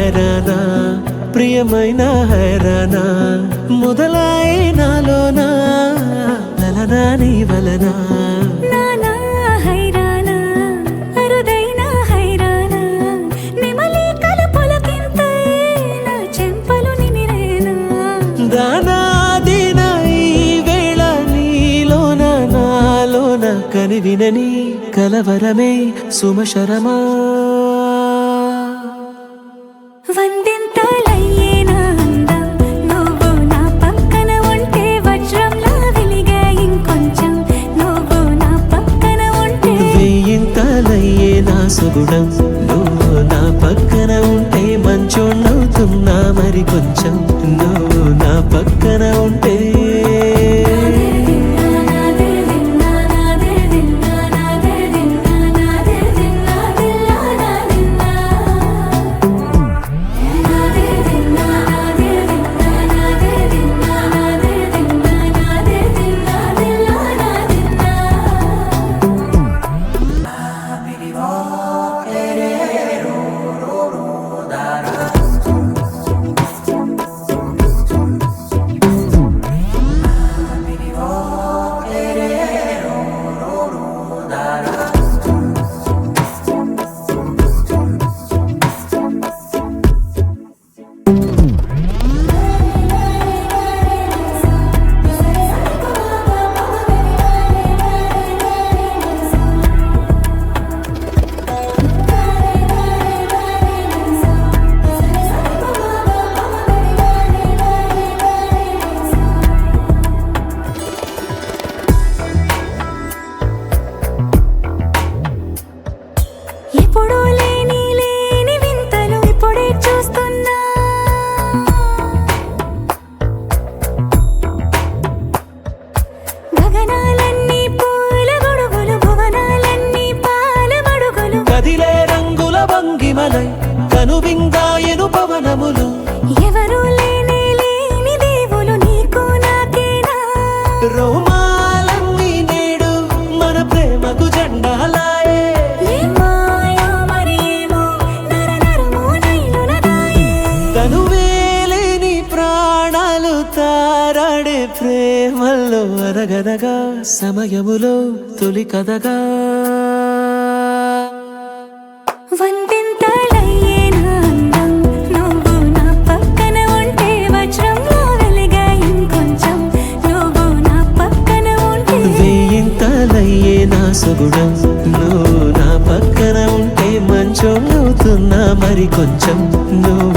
హైరానా ప్రియమైన హైరానా మొదలాయి నాలోనా లలనా నీ వలనా కనివినని కలవరమే సుమశరమా వందింతలయ్యేనా అందం నువ్వు నా పక్కన ఉంటే వజ్రంలా వెలిగే ఇంకొంచెం నువ్వు నా పక్కన ఉంటే వెయ్యింతలయ్యేనా సుగుణం నువ్వు నా పక్కన ఉంటే మంచోణ్ణవుతున్నా మరి కొంచెం నువ్వు నా పక్కన ఉంటే ఎప్పుడూ లేని వింతలు ఇప్పుడే చూస్తున్నా గగనాలన్నీ పూల గొడుగులు భువనాలన్నీ పాల మడుగులు కదిలే రంగుల భంగిమలై కనువిందాయను పవనములు ఎవరూ లేని దేవులు నీకు నాకేనా రోమాలన్నీ నేడు మన ప్రేమకు జెండాలాయే తనువేలేని ప్రాణాలు తారాడే ప్రేమల్లో అరగదగా సమయములో తొలి కథగా వందింతలయ్యేనా అందం నువ్వు నా పక్కన ఉంటే వజ్రంలా వెలిగే ఇంకొంచెం నువ్వు నా పక్కన ఉంటే వెయ్యింతలయ్యేనా సుగుణం నువ్వు నా పక్కన ఉంటే మంచోణ్ణవుతున్నా మరి కొంచెం నువ్వు